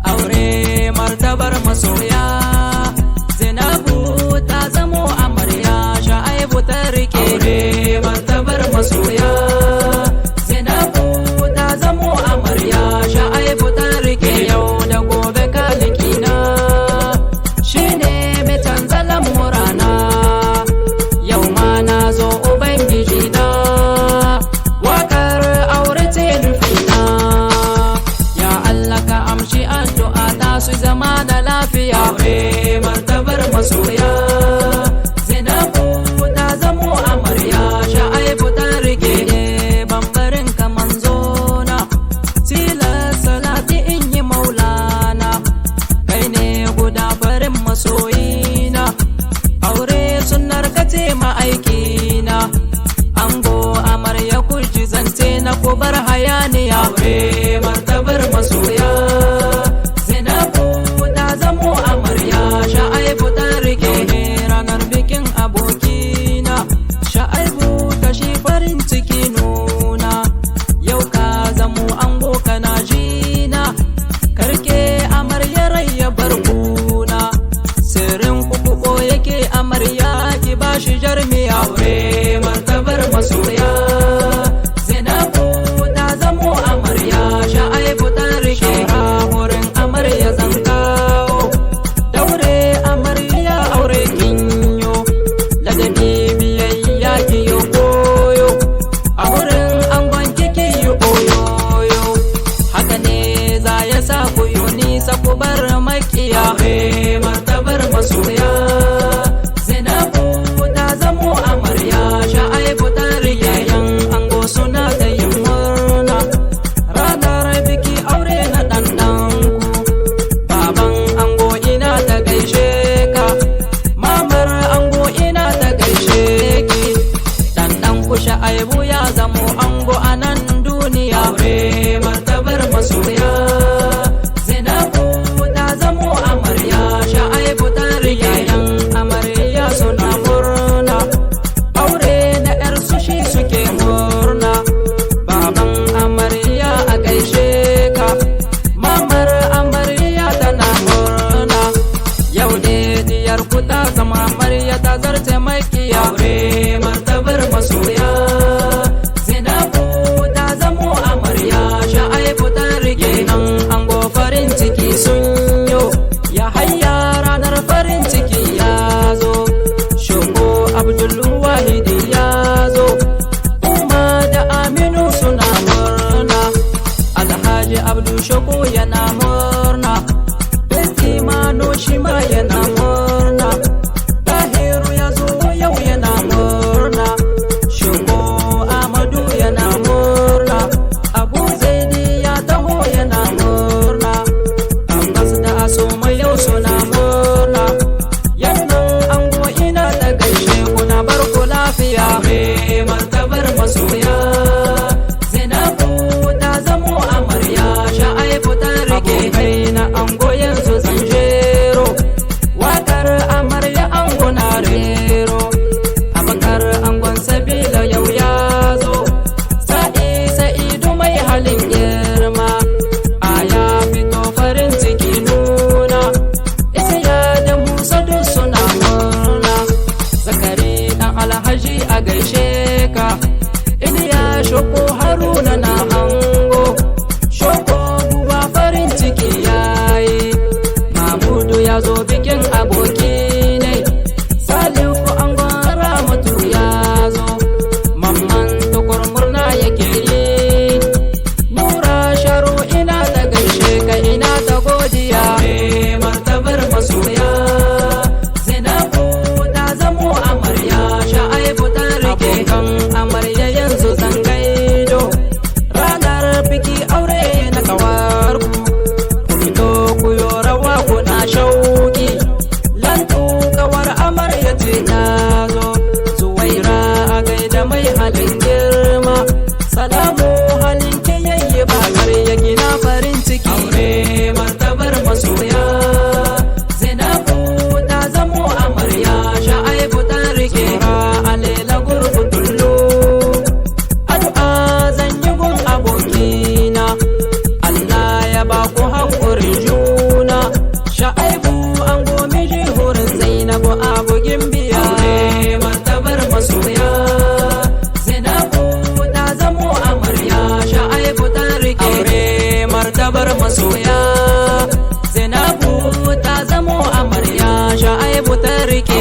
Aure martabar masoya, Zainabu ta zamo amarya, Sha'aibu ta rike. Aure martabar masoya, Zainabu ta zamo amarya, Sha'aibu ta rike. Yau da gobe kalikina shine mai canza lamurana, yau ma na zo ubangiji na, wakar aure ce nufina. Ya Allah ka amshi addu'a ta su zama da lafiya. Aure martabar masoya, Zainabu ta zamo amarya, Sha'aibu ta rike. Bambarin ka manzona, tilas salati in yi maulana, kai ne guda farin masoyina. Aure sunnar ka ce ma'aikina, ango amarya kulji zance na kubar hayaniya. Aure martabar masoya, Zainabu ta zamo amarya, Sha'aibu ta rike. Ranar bikin abokina, Sha'aibu ta shi farin ciki nuna, yau ka zamo ango kana jina, karke amarya rai ya bar kuna, sirrin kuku yake amarya ki bashi jarmiya. Aure martabar masoya, Zainabu ta zamo amarya, Sha'aibu ta rike. Wurin amarya zan kawo, daure amarya aure kinyo, ladabi biyayya ki yi koyo, a wurin angon kiki yi oyoyo, haka ne za ya sa ku yi nisa ku bar makiya. Aure martabar masoya, Zainabu ta zamo amarya, Sha'aibu ta rike. Yan ango suna ta yin murna, ranar biki aure na ɗanɗanku. Baban ango ina ta gaishe ka, mamar ango ina ta gaishe ki. Ɗanɗanku Sha'aibu ya zamo ango a nan duniya. Aure martabar masoya, Zainabu ta zamo amarya, Sha'aibu ta rike. Yan amarya suna murna, aure na ƴar su shi suke murna. Baban amarya a gaishe ka, mamar amarya tana murna, yau ne diyar ku ta zama amarya ta zarce makiya. Aure martabar masoya, Zainabu ta zamo amarya, Sha'aibu ta rike. Nan ango farin ciki sun yo, ya hayya ranar farin ciki ya zo, shugo Abdul Wahidi ya zo, Umma da Aminu suna murna, Alhaji Abdu Shoko yana murna, Beti Mano shi ma yana murna, Tahiru ya zo yau yana murna, Shoko Amadu yana murna, Abu Zaidi ya taho yana murna, Abbas da Asoma yau suna murna. Yannan ango ina ta gaishe ku na bar ku lafiya. Aure martabar masoya, Zainabu ta zamo amarya, Sha'aibu ta rike. Abokai na ango yanzu zan jero, wakar amarya ango na rero, Abakar angon Sabila yau ya zo, Sa'idu mai halin girma, Aya fito farin ciki nuna, Isiya da Musa duk suna murna, Zakari dan Alhaji a gaishe ka, martabar masoya Zainabu ta zamo amarya Sha'aibu ta rike